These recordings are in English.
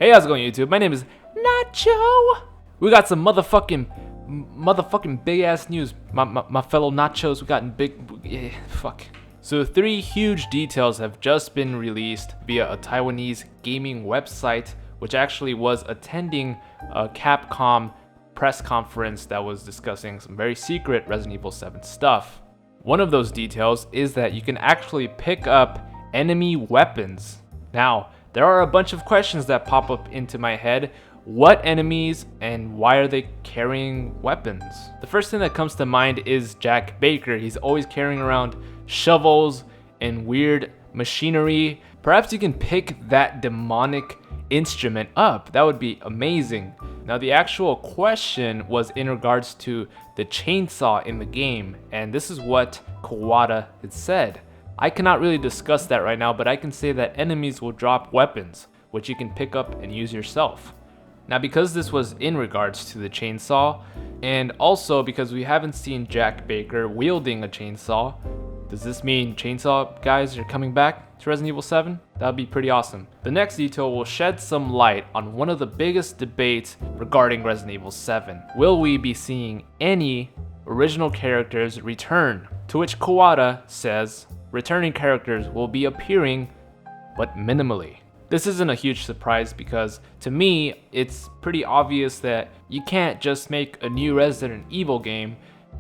Hey, how's it going, YouTube? My name is Nacho. We got some motherfucking big ass news. My fellow nachos, we got fuck. So 3 huge details have just been released via a Taiwanese gaming website, which actually was attending a Capcom press conference that was discussing some very secret Resident Evil 7 stuff. One of those details is that you can actually pick up enemy weapons. Now, there are a bunch of questions that pop up into my head. What enemies and why are they carrying weapons? The first thing that comes to mind is Jack Baker. He's always carrying around shovels and weird machinery. Perhaps you can pick that demonic instrument up. That would be amazing. Now, the actual question was in regards to the chainsaw in the game, and this is what Kawada had said. I cannot really discuss that right now, but I can say that enemies will drop weapons, which you can pick up and use yourself. Now, because this was in regards to the chainsaw, and also because we haven't seen Jack Baker wielding a chainsaw, does this mean chainsaw guys are coming back to Resident Evil 7? That would be pretty awesome. The next detail will shed some light on one of the biggest debates regarding Resident Evil 7. Will we be seeing any original characters return? To which Kawada says, returning characters will be appearing, but minimally. This isn't a huge surprise because to me, it's pretty obvious that you can't just make a new Resident Evil game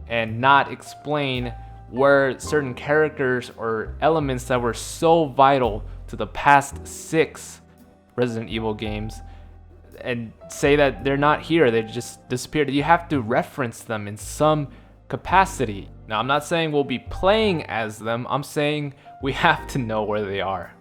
and not explain where certain characters or elements that were so vital to the past 6 Resident Evil games and say that they're not here, they just disappeared. You have to reference them in some capacity. Now, I'm not saying we'll be playing as them, I'm saying we have to know where they are.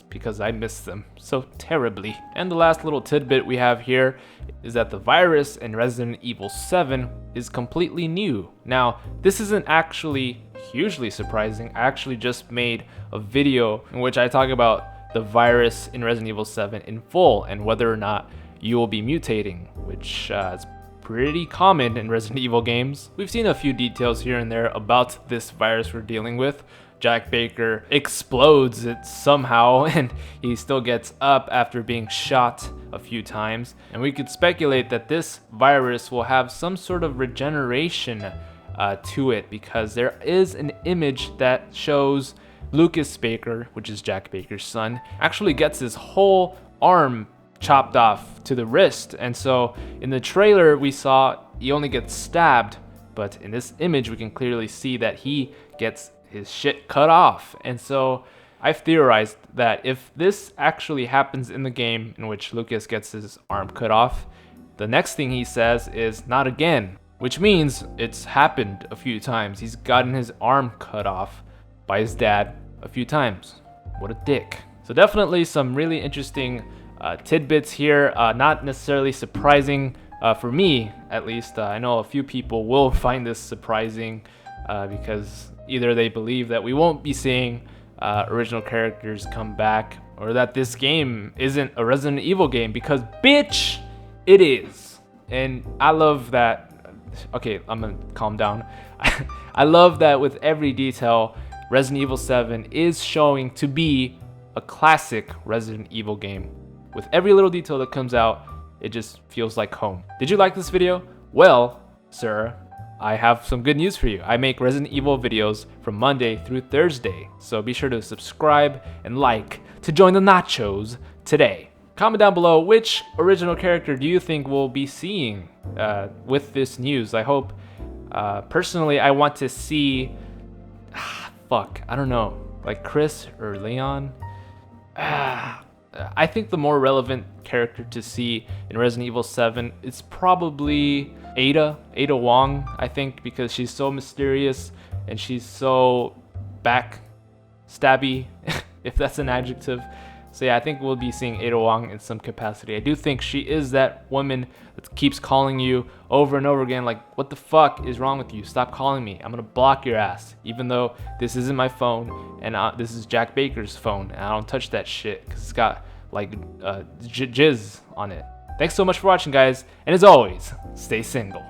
Because I miss them so terribly. And the last little tidbit we have here is that the virus in Resident Evil 7 is completely new. Now, this isn't actually hugely surprising. I actually just made a video in which I talk about the virus in Resident Evil 7 in full and whether or not you will be mutating, which is pretty common in Resident Evil games. We've seen a few details here and there about this virus we're dealing with. Jack Baker explodes it somehow and he still gets up after being shot a few times. And we could speculate that this virus will have some sort of regeneration to it, because there is an image that shows Lucas Baker, which is Jack Baker's son, actually gets his whole arm chopped off to the wrist. And so in the trailer we saw he only gets stabbed, but in this image we can clearly see that he gets his shit cut off. And so I've theorized that if this actually happens in the game in which Lucas gets his arm cut off, the next thing he says is not again, which means it's happened a few times. He's gotten his arm cut off by his dad a few times. What a dick. So definitely some really interesting tidbits here, not necessarily surprising for me at least. I know a few people will find this surprising because either they believe that we won't be seeing original characters come back, or that this game isn't a Resident Evil game, because bitch, it is. And I love that. Okay, I'm gonna calm down. I love that with every detail, Resident Evil 7 is showing to be a classic Resident Evil game. With every little detail that comes out, it just feels like home. Did you like this video? Well, sir, I have some good news for you. I make Resident Evil videos from Monday through Thursday, so be sure to subscribe and like to join the nachos today. Comment down below which original character do you think we'll be seeing with this news. I hope, personally, I want to see, I don't know, like Chris or Leon. I think the more relevant character to see in Resident Evil 7 is probably Ada Wong, I think, because she's so mysterious and she's so backstabby, if that's an adjective. So yeah, I think we'll be seeing Ada Wong in some capacity. I do think she is that woman that keeps calling you over and over again, like, what the fuck is wrong with you? Stop calling me. I'm gonna block your ass. Even though this isn't my phone, and this is Jack Baker's phone, and I don't touch that shit because it's got like jizz on it. Thanks so much for watching, guys, and as always, stay single.